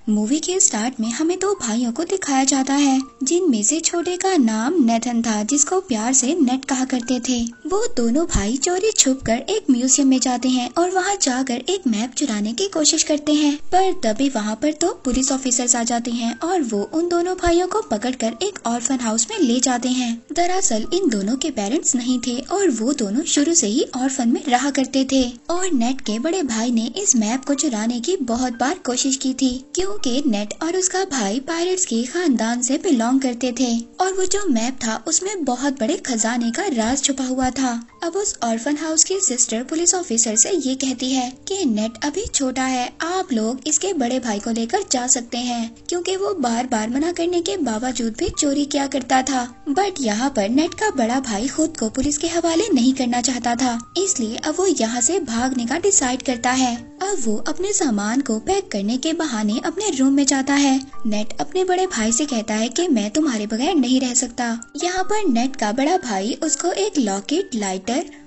Movie के start में हमें दो भाइयों को दिखाया जाता है, जिनमें से छोटे का नाम नेथन था, जिसको प्यार से नेट कहा करते थे। वो दोनों भाई चोरी छुपकर एक म्यूजियम में जाते हैं और वहाँ जाकर एक मैप चुराने की कोशिश करते हैं, पर तभी वहाँ पर दो पुलिस ऑफिसर्स आ जाते हैं और वो उन दोनों भाइयों को पकड़कर एक ऑर्फन हाउस में ले जाते हैं। दरअसल इन दोनों के पेरेंट्स नहीं थे और वो दोनों शुरू से ही ऑर्फन में रहा करते थे, और नेट के बड़े भाई ने इस मैप को चुराने की बहुत बार कोशिश की थी, क्योंकि नेट और उसका भाई पायरेट्स के खानदान से बिलोंग करते थे और वो जो मैप था उसमें बहुत बड़े खजाने का राज छुपा हुआ था। अब उस ऑर्फन हाउस की सिस्टर पुलिस ऑफिसर से ये कहती है कि नेट अभी छोटा है, आप लोग इसके बड़े भाई को लेकर जा सकते हैं, क्योंकि वो बार बार मना करने के बावजूद भी चोरी किया करता था। बट यहाँ पर नेट का बड़ा भाई खुद को पुलिस के हवाले नहीं करना चाहता था, इसलिए अब वो यहाँ से भागने का डिसाइड करता है। अब वो अपने सामान को पैक करने के बहाने अपने रूम में जाता है। नेट अपने बड़े भाई से कहता है कि मैं तुम्हारे बगैर नहीं रह सकता। यहाँ पर नेट का बड़ा भाई उसको एक लॉकेट, लाइटर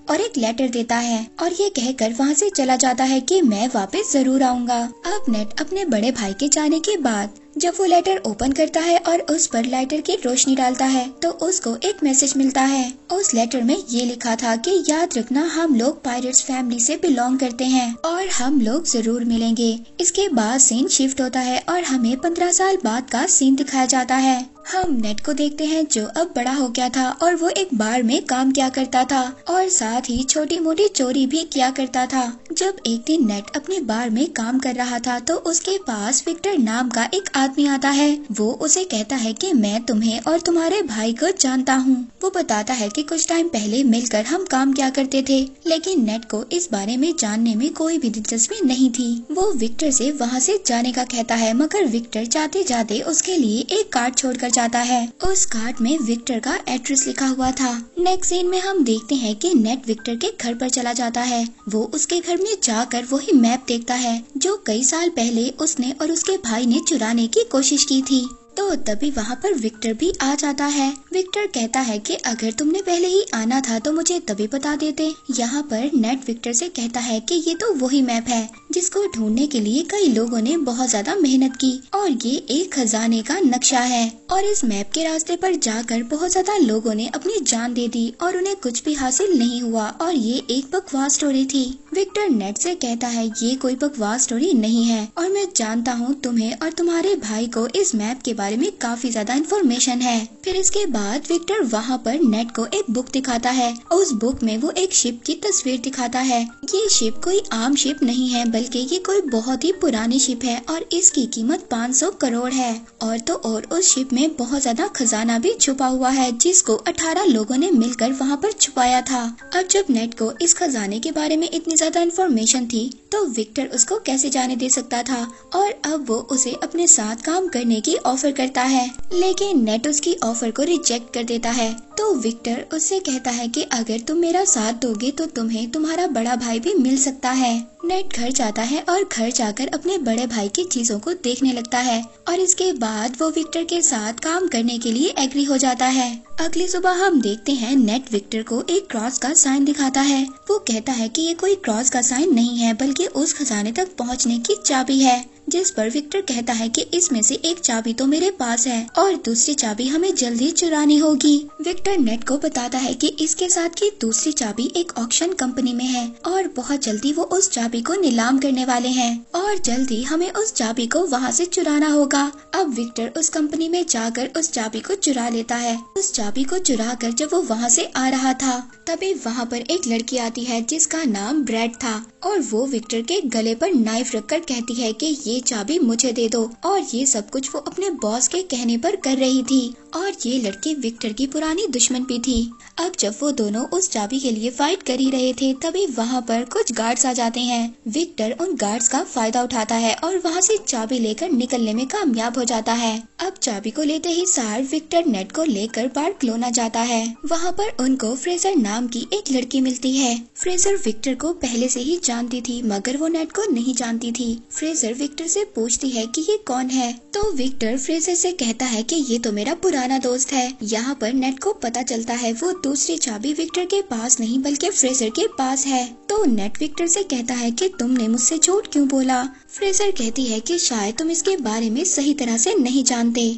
और एक लेटर देता है और ये कहकर वहाँ से चला जाता है कि मैं वापस जरूर आऊँगा। अब नेट अपने बड़े भाई के जाने के बाद जब वो लेटर ओपन करता है और उस पर लाइटर की रोशनी डालता है तो उसको एक मैसेज मिलता है। उस लेटर में ये लिखा था कि याद रखना, हम लोग पायरेट्स फैमिली से बिलोंग करते हैं और हम लोग जरूर मिलेंगे। इसके बाद सीन शिफ्ट होता है और हमें 15 साल बाद का सीन दिखाया जाता है। हम नेट को देखते हैं जो अब बड़ा हो गया था और वो एक बार में काम किया करता था और साथ ही छोटी मोटी चोरी भी किया करता था। जब एक दिन नेट अपने बार में काम कर रहा था तो उसके पास विक्टर नाम का एक आदमी आता है। वो उसे कहता है कि मैं तुम्हें और तुम्हारे भाई को जानता हूँ। वो बताता है कि कुछ टाइम पहले मिलकर हम काम किया करते थे, लेकिन नेट को इस बारे में जानने में कोई भी दिलचस्पी नहीं थी। वो विक्टर से वहाँ से जाने का कहता है, मगर विक्टर जाते जाते उसके लिए एक कार्ड छोड़कर जाता है। उस कार्ड में विक्टर का एड्रेस लिखा हुआ था। नेक्स्ट सीन में हम देखते हैं कि नेट विक्टर के घर पर चला जाता है। वो उसके घर में जाकर वही मैप देखता है जो कई साल पहले उसने और उसके भाई ने चुराने की कोशिश की थी। तो तभी वहाँ पर विक्टर भी आ जाता है। विक्टर कहता है कि अगर तुमने पहले ही आना था तो मुझे तभी बता देते। यहाँ पर नेट विक्टर से कहता है कि ये तो वही मैप है जिसको ढूंढने के लिए कई लोगों ने बहुत ज्यादा मेहनत की और ये एक खजाने का नक्शा है और इस मैप के रास्ते पर जाकर बहुत ज्यादा लोगों ने अपनी जान दे दी और उन्हें कुछ भी हासिल नहीं हुआ और ये एक बकवास स्टोरी थी। विक्टर नेट से कहता है ये कोई बकवास स्टोरी नहीं है और मैं जानता हूँ तुम्हें और तुम्हारे भाई को इस मैप के बारे में काफी ज्यादा इन्फॉर्मेशन है। फिर इसके बाद विक्टर वहाँ पर नेट को एक बुक दिखाता है। उस बुक में वो एक शिप की तस्वीर दिखाता है। ये शिप कोई आम शिप नहीं है, बल्कि ये कोई बहुत ही पुरानी शिप है और इसकी कीमत 500 करोड़ है। और तो और उस शिप में बहुत ज्यादा खजाना भी छुपा हुआ है, जिसको 18 लोगों ने मिलकर वहाँ पर छुपाया था। अब जब नेट को इस खजाने के बारे में इतनी ज्यादा इन्फॉर्मेशन थी तो विक्टर उसको कैसे जाने दे सकता था, और अब वो उसे अपने साथ काम करने की ऑफर करता है, लेकिन नेट उसकी ऑफर को रिजेक्ट कर देता है। तो विक्टर उससे कहता है कि अगर तुम मेरा साथ दोगे तो तुम्हें तुम्हारा बड़ा भाई भी मिल सकता है। नेट घर जाता है और घर जाकर अपने बड़े भाई की चीजों को देखने लगता है और इसके बाद वो विक्टर के साथ काम करने के लिए एग्री हो जाता है। अगली सुबह हम देखते हैं नेट विक्टर को एक क्रॉस का साइन दिखाता है। वो कहता है कि ये कोई क्रॉस का साइन नहीं है, बल्कि उस खजाने तक पहुंचने की चाबी है, जिस पर विक्टर कहता है कि इसमें से एक चाबी तो मेरे पास है और दूसरी चाबी हमें जल्दी चुरानी होगी। विक्टर नेट को बताता है कि इसके साथ की दूसरी चाबी एक ऑक्शन कंपनी में है और बहुत जल्दी वो उस चाबी को नीलाम करने वाले हैं और जल्दी हमें उस चाबी को वहाँ से चुराना होगा। अब विक्टर उस कंपनी में जाकर उस चाबी को चुरा लेता है। उस चाबी को चुरा कर जब वो वहाँ से आ रहा था तभी वहाँ पर एक लड़की आती है जिसका नाम ब्रैड था और वो विक्टर के गले पर नाइफ रखकर कहती है कि ये चाबी मुझे दे दो, और ये सब कुछ वो अपने बॉस के कहने पर कर रही थी और ये लड़की विक्टर की पुरानी दुश्मन भी थी। अब जब वो दोनों उस चाबी के लिए फाइट कर ही रहे थे तभी वहाँ पर कुछ गार्ड्स आ जाते हैं। विक्टर उन गार्ड्स का फायदा उठाता है और वहाँ से चाबी लेकर निकलने में कामयाब हो जाता है। अब चाबी को लेते ही सार विक्टर नेट को लेकर बार्कलोना जाता है। वहाँ पर उनको फ्रेजर नाम की एक लड़की मिलती है। फ्रेजर विक्टर को पहले से ही जानती थी, मगर वो नेट को नहीं जानती थी। फ्रेजर विक्टर से पूछती है कि ये कौन है, तो विक्टर फ्रेजर से कहता है कि ये तो मेरा पुराना दोस्त है। यहाँ पर नेट को पता चलता है वो दूसरी चाबी विक्टर के पास नहीं बल्कि फ्रेजर के पास है। तो नेट विक्टर से कहता है कि तुमने मुझसे झूठ क्यों बोला। फ्रेजर कहती है कि शायद तुम इसके बारे में सही तरह से नहीं जानते।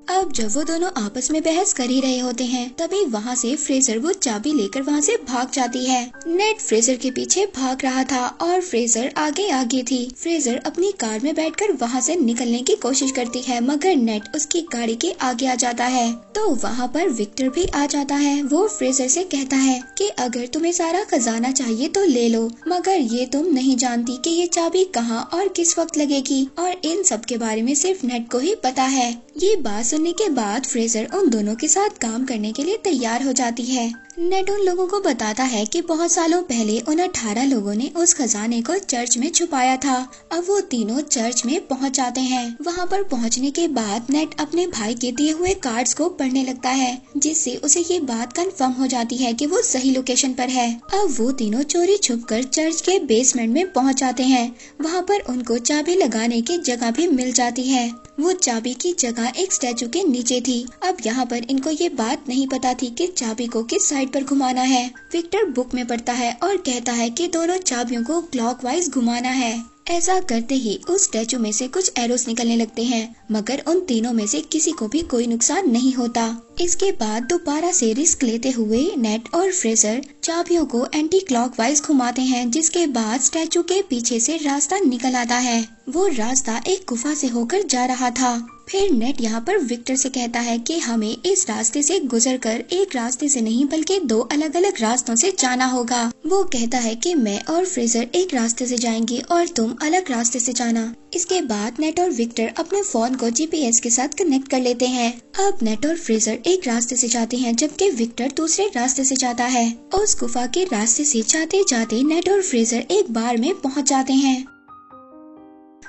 अब जब वो दोनों आपस में बहस कर ही रहे होते हैं तभी वहाँ से फ्रेजर वो चाबी लेकर वहाँ से भाग जाती है। नेट फ्रेजर के पीछे भाग रहा था और फ्रेजर आगे आगे थी। फ्रेजर अपनी कार में बैठकर वहाँ से निकलने की कोशिश करती है मगर नेट उसकी गाड़ी के आगे आ जाता है। तो वहाँ पर विक्टर भी आ जाता है। वो फ्रेजर से कहता है कि अगर तुम्हें सारा खजाना चाहिए तो ले लो, मगर ये तुम नहीं जानती कि ये चाबी कहाँ और किस वक्त लगेगी, और इन सब के बारे में सिर्फ नेट को ही पता है। ये बात सुनने के बाद फ्रेजर उन दोनों के साथ काम करने के लिए तैयार हो जाती है। नेट उन लोगों को बताता है कि बहुत सालों पहले उन 18 लोगों ने उस खजाने को चर्च में छुपाया था। अब वो तीनों चर्च में पहुंच जाते हैं। वहां पर पहुंचने के बाद नेट अपने भाई के दिए हुए कार्ड्स को पढ़ने लगता है जिससे उसे ये बात कंफर्म हो जाती है कि वो सही लोकेशन पर है। अब वो तीनों चोरी छुपकर चर्च के बेसमेंट में पहुंच जाते हैं। वहां पर उनको चाबी लगाने की जगह भी मिल जाती है। वो चाबी की जगह एक स्टैचू के नीचे थी। अब यहाँ पर इनको ये बात नहीं पता थी कि चाबी को किस साइड पर घुमाना है। विक्टर बुक में पढ़ता है और कहता है कि दोनों चाबियों को क्लॉकवाइज घुमाना है। ऐसा करते ही उस स्टैचू में से कुछ एरोस निकलने लगते हैं मगर उन तीनों में से किसी को भी कोई नुकसान नहीं होता। इसके बाद दोबारा से रिस्क लेते हुए नेट और फ्रेजर चाबियों को एंटी क्लॉकवाइज घुमाते हैं जिसके बाद स्टैचू के पीछे से रास्ता निकल आता है। वो रास्ता एक गुफा से होकर जा रहा था। फिर नेट यहाँ पर विक्टर से कहता है कि हमें इस रास्ते से गुजरकर एक रास्ते से नहीं बल्कि 2 अलग अलग रास्तों से जाना होगा। वो कहता है कि मैं और फ्रेजर एक रास्ते से जाएंगे और तुम अलग रास्ते से जाना। इसके बाद नेट और विक्टर अपने फोन को जीपीएस के साथ कनेक्ट कर लेते हैं। अब नेट और फ्रेजर एक रास्ते से जाते हैं जबकि विक्टर दूसरे रास्ते से जाता है। उस गुफा के रास्ते से जाते जाते नेट और फ्रेजर एक बार में पहुँच जाते हैं।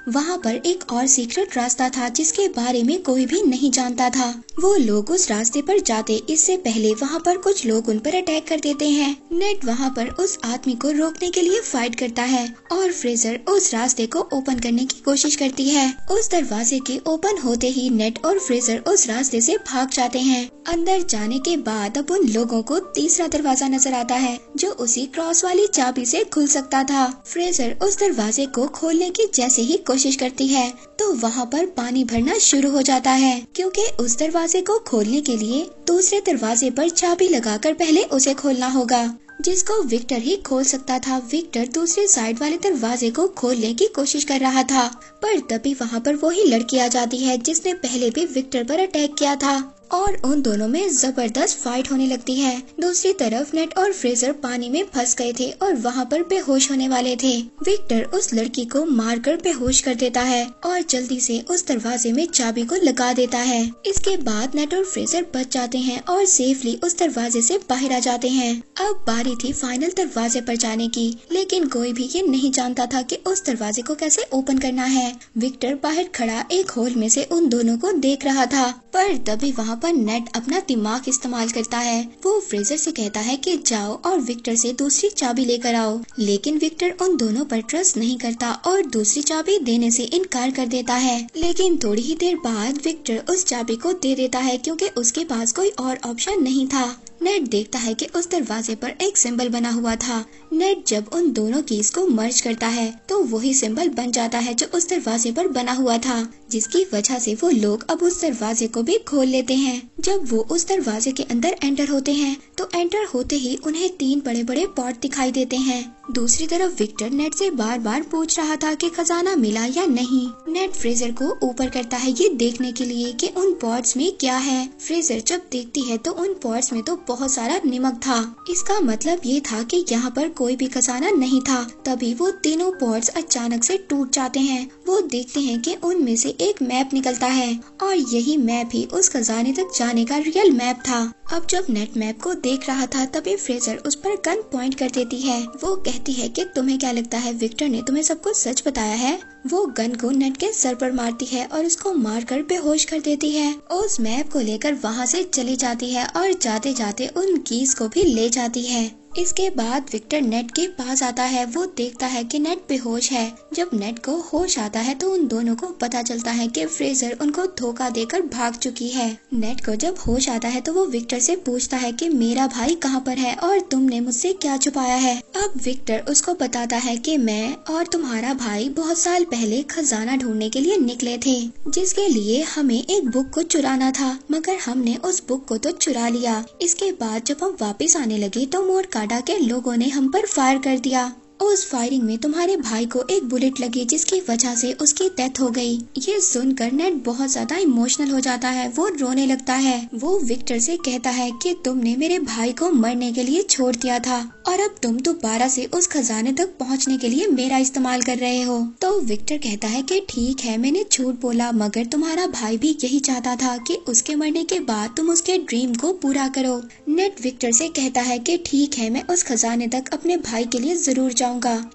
वहाँ पर एक और सीक्रेट रास्ता था जिसके बारे में कोई भी नहीं जानता था। वो लोग उस रास्ते पर जाते इससे पहले वहाँ पर कुछ लोग उन पर अटैक कर देते हैं। नेट वहाँ पर उस आदमी को रोकने के लिए फाइट करता है और फ्रेजर उस रास्ते को ओपन करने की कोशिश करती है। उस दरवाजे के ओपन होते ही नेट और फ्रेजर उस रास्ते से भाग जाते हैं। अंदर जाने के बाद अब उन लोगों को तीसरा दरवाजा नजर आता है जो उसी क्रॉस वाली चाबी से खुल सकता था। फ्रेजर उस दरवाजे को खोलने की जैसे ही कोशिश करती है तो वहाँ पर पानी भरना शुरू हो जाता है क्योंकि उस दरवाजे को खोलने के लिए दूसरे दरवाजे पर चाबी लगाकर पहले उसे खोलना होगा जिसको विक्टर ही खोल सकता था। विक्टर दूसरे साइड वाले दरवाजे को खोलने की कोशिश कर रहा था पर तभी वहाँ पर वही लड़की आ जाती है जिसने पहले भी विक्टर पर अटैक किया था और उन दोनों में जबरदस्त फाइट होने लगती है। दूसरी तरफ नेट और फ्रेजर पानी में फंस गए थे और वहाँ पर बेहोश होने वाले थे। विक्टर उस लड़की को मारकर बेहोश कर देता है और जल्दी से उस दरवाजे में चाबी को लगा देता है। इसके बाद नेट और फ्रेजर बच जाते हैं और सेफली उस दरवाजे से बाहर आ जाते हैं। अब बारी थी फाइनल दरवाजे पर जाने की, लेकिन कोई भी ये नहीं जानता था कि उस दरवाजे को कैसे ओपन करना है। विक्टर बाहर खड़ा एक होल में से उन दोनों को देख रहा था पर तभी वहाँ पर नेट अपना दिमाग इस्तेमाल करता है। वो फ्रेजर से कहता है कि जाओ और विक्टर से दूसरी चाबी लेकर आओ, लेकिन विक्टर उन दोनों पर ट्रस्ट नहीं करता और दूसरी चाबी देने से इनकार कर देता है। लेकिन थोड़ी ही देर बाद विक्टर उस चाबी को दे देता है क्योंकि उसके पास कोई और ऑप्शन नहीं था। नेट देखता है कि उस दरवाजे पर एक सिंबल बना हुआ था। नेट जब उन दोनों कीज को मर्ज करता है तो वही सिंबल बन जाता है जो उस दरवाजे पर बना हुआ था, जिसकी वजह से वो लोग अब उस दरवाजे को भी खोल लेते हैं। जब वो उस दरवाजे के अंदर एंटर होते हैं तो एंटर होते ही उन्हें 3 बड़े बड़े पॉट दिखाई देते हैं। दूसरी तरफ विक्टर नेट से बार बार पूछ रहा था कि खजाना मिला या नहीं। नेट फ्रेजर को ऊपर करता है ये देखने के लिए कि उन पॉट्स में क्या है। फ्रेजर जब देखती है तो उन पॉट्स में तो बहुत सारा नमक था। इसका मतलब ये था कि यहाँ पर कोई भी खजाना नहीं था। तभी वो तीनों पॉट्स अचानक से टूट जाते हैं। वो देखते हैं कि उनमें से एक मैप निकलता है और यही मैप ही उस खजाने तक जाने का रियल मैप था। अब जब नेट मैप को देख रहा था तभी फ्रेजर उस पर गन पॉइंट कर देती है। वो कहती है कि तुम्हें क्या लगता है विक्टर ने तुम्हें सब कुछ सच बताया है। वो गन को नेट के सर पर मारती है और उसको मारकर बेहोश कर देती है। उस मैप को लेकर वहाँ से चली जाती है और जाते जाते उन कीज को भी ले जाती है। इसके बाद विक्टर नेट के पास आता है। वो देखता है कि नेट बेहोश है। जब नेट को होश आता है तो उन दोनों को पता चलता है कि फ्रेजर उनको धोखा देकर भाग चुकी है। नेट को जब होश आता है तो वो विक्टर से पूछता है कि मेरा भाई कहाँ पर है और तुमने मुझसे क्या छुपाया है। अब विक्टर उसको बताता है कि मैं और तुम्हारा भाई बहुत साल पहले खजाना ढूंढने के लिए निकले थे, जिसके लिए हमें एक बुक को चुराना था, मगर हमने उस बुक को तो चुरा लिया। इसके बाद जब हम वापस आने लगे तो मोरकाडा के लोगों ने हम पर फायर कर दिया। उस फायरिंग में तुम्हारे भाई को एक बुलेट लगी, जिसकी वजह से उसकी डेथ हो गई। ये सुनकर नेट बहुत ज्यादा इमोशनल हो जाता है। वो रोने लगता है। वो विक्टर से कहता है कि तुमने मेरे भाई को मरने के लिए छोड़ दिया था और अब तुम दोबारा से उस खजाने तक पहुंचने के लिए मेरा इस्तेमाल कर रहे हो। तो विक्टर कहता है कि ठीक है, मैंने झूठ बोला, मगर तुम्हारा भाई भी यही चाहता था कि उसके मरने के बाद तुम उसके ड्रीम को पूरा करो। नेट विक्टर से कहता है कि ठीक है, मैं उस खजाने तक अपने भाई के लिए जरूर जाऊंगा।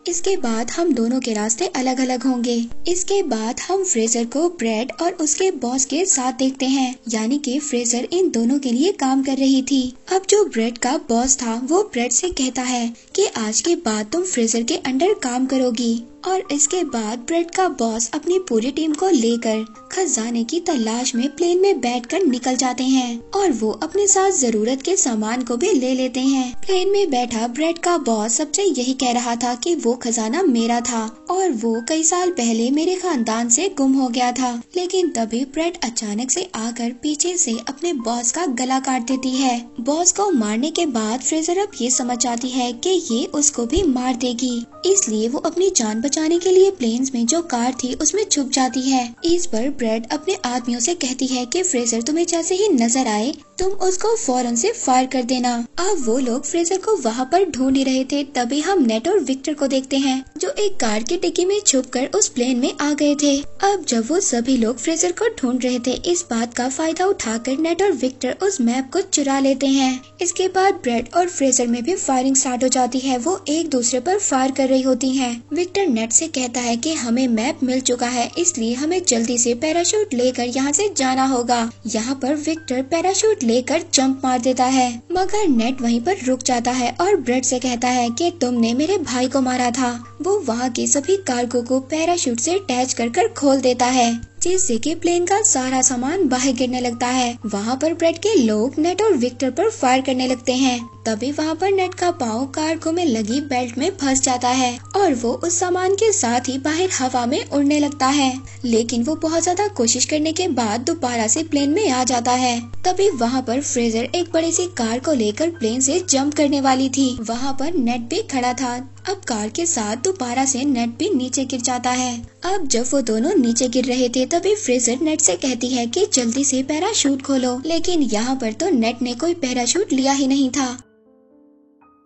इसके बाद हम दोनों के रास्ते अलग अलग होंगे। इसके बाद हम फ्रेजर को ब्रेड और उसके बॉस के साथ देखते हैं, यानी कि फ्रेजर इन दोनों के लिए काम कर रही थी। अब जो ब्रेड का बॉस था वो ब्रेड से कहता है कि आज के बाद तुम फ्रेजर के अंडर काम करोगी। और इसके बाद ब्रेड का बॉस अपनी पूरी टीम को लेकर खजाने की तलाश में प्लेन में बैठकर निकल जाते हैं और वो अपने साथ जरूरत के सामान को भी ले लेते हैं। प्लेन में बैठा ब्रेड का बॉस सबसे यही कह रहा था कि वो खजाना मेरा था और वो कई साल पहले मेरे खानदान से गुम हो गया था। लेकिन तभी ब्रेड अचानक से आकर पीछे से अपने बॉस का गला काट देती है। बॉस को मारने के बाद फ्रेजर अब ये समझ जाती है कि ये उसको भी मार देगी, इसलिए वो अपनी जान बचाने के लिए प्लेन्स में जो कार थी उसमें छुप जाती है। इस पर ब्रेड अपने आदमियों से कहती है कि फ्रेजर तुम्हें जैसे ही नजर आए तुम उसको फौरन से फायर कर देना। अब वो लोग फ्रेजर को वहाँ पर ढूंढ ही रहे थे, तभी हम नेट और विक्टर को देखते हैं जो एक कार की डिक्की में छुपकर उस प्लेन में आ गए थे। अब जब वो सभी लोग फ्रेजर को ढूंढ रहे थे, इस बात का फायदा उठाकर नेट और विक्टर उस मैप को चुरा लेते हैं। इसके बाद ब्रेड और फ्रेजर में भी फायरिंग स्टार्ट हो जाती है। वो एक दूसरे पर फायर कर रही होती हैं। विक्टर नेट से कहता है कि हमें मैप मिल चुका है, इसलिए हमें जल्दी से पैराशूट लेकर यहाँ से जाना होगा। यहाँ पर विक्टर पैराशूट लेकर जंप मार देता है, मगर नेट वहीं पर रुक जाता है और ब्रेड से कहता है कि तुमने मेरे भाई को मारा था। वो वहाँ के सभी कार्गो को पैराशूट से अटैच कर खोल देता है, जिससे कि प्लेन का सारा सामान बाहर गिरने लगता है। वहाँ पर ब्रेड के लोग नेट और विक्टर पर फायर करने लगते हैं। तभी वहाँ पर नेट का पाँव कार्गो में लगी बेल्ट में फंस जाता है और वो उस सामान के साथ ही बाहर हवा में उड़ने लगता है। लेकिन वो बहुत ज्यादा कोशिश करने के बाद दोबारा से प्लेन में आ जाता है। तभी वहाँ पर फ्रेजर एक बड़ी सी कार को लेकर प्लेन से जंप करने वाली थी। वहाँ पर नेट भी खड़ा था। अब कार के साथ दोबारा से नेट भी नीचे गिर जाता है। अब जब वो दोनों नीचे गिर रहे थे तभी फ्रेजर नेट से कहती है कि जल्दी से पैराशूट खोलो, लेकिन यहाँ पर तो नेट ने कोई पैराशूट लिया ही नहीं था।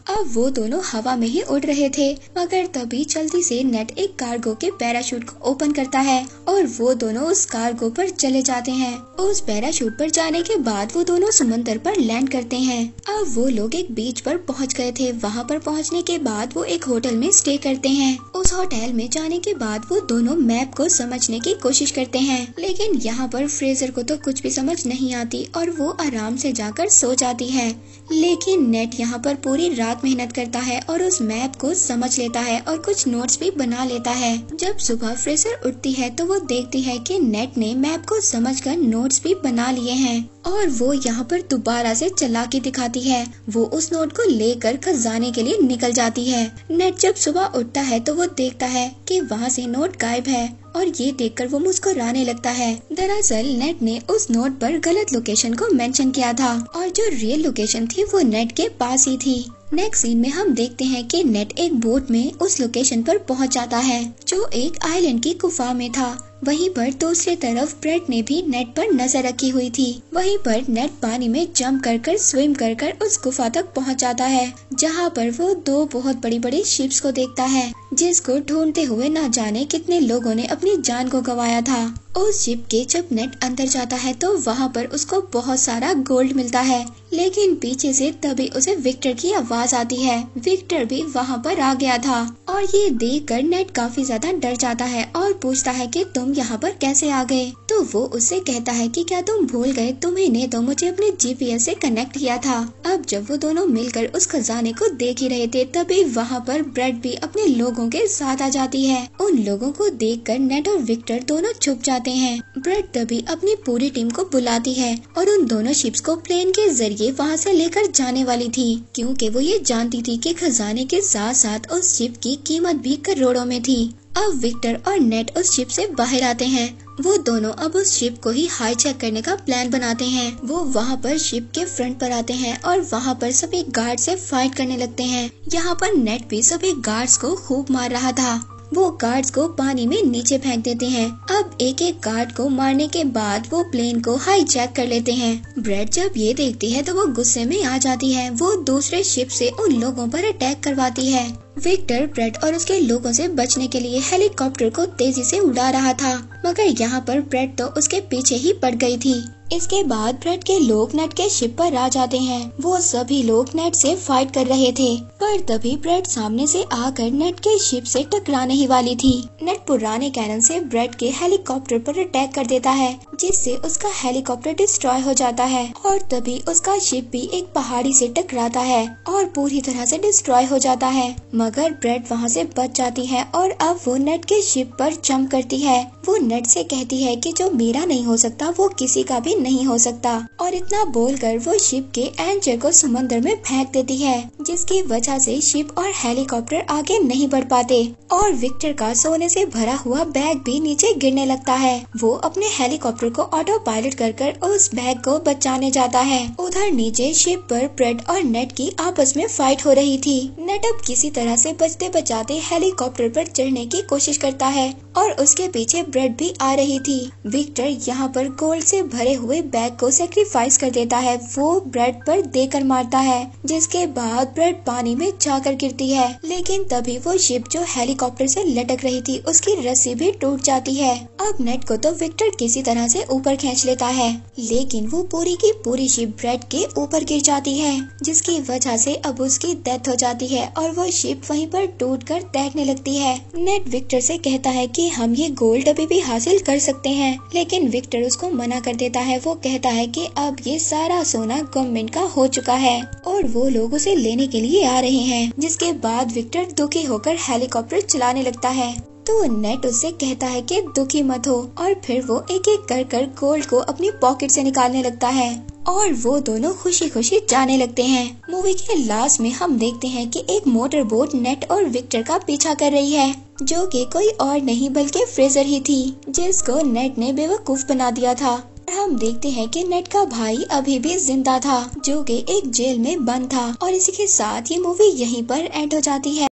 अब वो दोनों हवा में ही उड़ रहे थे, मगर तभी जल्दी से नेट एक कार्गो के पैराशूट को ओपन करता है और वो दोनों उस कार्गो पर चले जाते हैं। उस पैराशूट पर जाने के बाद वो दोनों समंदर पर लैंड करते हैं। अब वो लोग एक बीच पर पहुंच गए थे। वहां पर पहुंचने के बाद वो एक होटल में स्टे करते हैं। उस होटल में जाने के बाद वो दोनों मैप को समझने की कोशिश करते हैं, लेकिन यहाँ पर फ्रेजर को तो कुछ भी समझ नहीं आती और वो आराम से जाकर सो जाती है। लेकिन नेट यहाँ पर पूरी रात मेहनत करता है और उस मैप को समझ लेता है और कुछ नोट्स भी बना लेता है। जब सुबह फ्रेजर उठती है तो वो देखती है कि नेट ने मैप को समझकर नोट्स भी बना लिए हैं और वो यहाँ पर दोबारा से चालाकी दिखाती है। वो उस नोट को लेकर खजाने के लिए निकल जाती है। नेट जब सुबह उठता है तो वो देखता है कि वहाँ से नोट गायब है और ये देखकर वो मुस्कुराने लगता है। दरअसल नेट ने उस नोट पर गलत लोकेशन को मेंशन किया था और जो रियल लोकेशन थी वो नेट के पास ही थी। नेक्स्ट सीन में हम देखते हैं कि नेट एक बोट में उस लोकेशन पर पहुंच जाता है जो एक आइलैंड की गुफा में था। वहीं पर दूसरी तरफ ब्रेड ने भी नेट पर नजर रखी हुई थी। वहीं पर नेट पानी में जंप कर स्विम कर उस गुफा तक पहुंच जाता है, जहां पर वो दो बहुत बड़ी बड़ी शिप्स को देखता है, जिसको ढूंढते हुए न जाने कितने लोगों ने अपनी जान को गंवाया था। उस शिप के जब नेट अंदर जाता है तो वहाँ पर उसको बहुत सारा गोल्ड मिलता है। लेकिन पीछे से तभी उसे विक्टर की आवाज आती है। विक्टर भी वहाँ पर आ गया था और ये देखकर नेट काफी ज्यादा डर जाता है और पूछता है कि तुम यहाँ पर कैसे आ गए। तो वो उससे कहता है कि क्या तुम भूल गए, तुम्ही ने तो मुझे अपने जीपीएस से कनेक्ट किया था। अब जब वो दोनों मिलकर उस खजाने को देख ही रहे थे तभी वहाँ पर ब्रेड भी अपने लोगों के साथ आ जाती है। उन लोगों को देखकर नेट और विक्टर दोनों छुप जाते हैं। ब्रेड तभी अपनी पूरी टीम को बुलाती है और उन दोनों शिप्स को प्लेन के जरिए वहाँ से लेकर जाने वाली थी, क्योंकि वो ये जानती थी कि खजाने के साथ साथ उस शिप की कीमत भी करोड़ों में थी। अब विक्टर और नेट उस शिप से बाहर आते हैं। वो दोनों अब उस शिप को ही हाईजैक करने का प्लान बनाते हैं। वो वहाँ पर शिप के फ्रंट पर आते हैं और वहाँ पर सभी गार्ड से फाइट करने लगते हैं। यहाँ पर नेट भी सभी गार्ड्स को खूब मार रहा था। वो गार्ड्स को पानी में नीचे फेंक देते हैं। अब एक एक गार्ड को मारने के बाद वो प्लेन को हाईजैक कर लेते हैं। ब्रेड जब ये देखती है तो वो गुस्से में आ जाती है। वो दूसरे शिप से उन लोगों पर अटैक करवाती है। विक्टर ब्रेड और उसके लोगों से बचने के लिए हेलीकॉप्टर को तेजी से उड़ा रहा था, मगर यहाँ पर ब्रेड तो उसके पीछे ही पड़ गई थी। इसके बाद ब्रेड के लोग नेट के शिप पर आ जाते हैं। वो सभी लोग नेट से फाइट कर रहे थे, पर तभी ब्रेड सामने से आकर नेट के शिप से टकराने ही वाली थी। नेट पुराने कैनन से ब्रेड के हेलीकॉप्टर पर अटैक कर देता है, जिससे उसका हेलीकॉप्टर डिस्ट्रॉय हो जाता है और तभी उसका शिप भी एक पहाड़ी से टकराता है और पूरी तरह से डिस्ट्रॉय हो जाता है। मगर ब्रेड वहाँ से बच जाती है और अब वो नेट के शिप पर जंप करती है। वो नेट से कहती है कि जो मेरा नहीं हो सकता वो किसी का भी नहीं हो सकता, और इतना बोलकर वो शिप के एंकर को समंदर में फेंक देती है, जिसकी वजह से शिप और हेलीकॉप्टर आगे नहीं बढ़ पाते और विक्टर का सोने से भरा हुआ बैग भी नीचे गिरने लगता है। वो अपने हेलीकॉप्टर को ऑटो पायलट कर उस बैग को बचाने जाता है। उधर नीचे शिप पर ब्रेड और नेट की आपस में फाइट हो रही थी। नेट अब किसी तरह से बचते बचाते हेलीकॉप्टर पर चढ़ने की कोशिश करता है और उसके पीछे ब्रेड भी आ रही थी। विक्टर यहाँ पर गोल्ड से भरे हुए बैग को सेक्रीफाइस कर देता है। वो ब्रेड पर देकर मारता है, जिसके बाद ब्रेड पानी में जाकर गिरती है। लेकिन तभी वो शिप जो हेलीकॉप्टर से लटक रही थी उसकी रस्सी भी टूट जाती है। अब नेट को तो विक्टर किसी तरह से ऊपर खींच लेता है, लेकिन वो पूरी की पूरी शिप ब्रेड के ऊपर गिर जाती है, जिसकी वजह से अब उसकी डेथ हो जाती है और वो शिप वहीं पर टूटकर तैरने लगती है। नेट विक्टर से कहता है कि हम ये गोल्ड अभी भी हासिल कर सकते हैं, लेकिन विक्टर उसको मना कर देता है। वो कहता है कि अब ये सारा सोना गवर्नमेंट का हो चुका है और वो लोग उसे लेने के लिए आ रहे हैं। जिसके बाद विक्टर दुखी होकर हेलीकॉप्टर चलाने लगता है। तो नेट उससे कहता है कि दुखी मत हो, और फिर वो एक एक कर गोल्ड को अपनी पॉकेट से निकालने लगता है और वो दोनों खुशी खुशी जाने लगते हैं। मूवी के लास्ट में हम देखते हैं कि एक मोटर बोट नेट और विक्टर का पीछा कर रही है, जो कि कोई और नहीं बल्कि फ्रेजर ही थी, जिसको नेट ने बेवकूफ बना दिया था। हम देखते हैं कि नेट का भाई अभी भी जिंदा था, जो कि एक जेल में बंद था। और इसी के साथ ये मूवी यहीं पर एंड हो जाती है।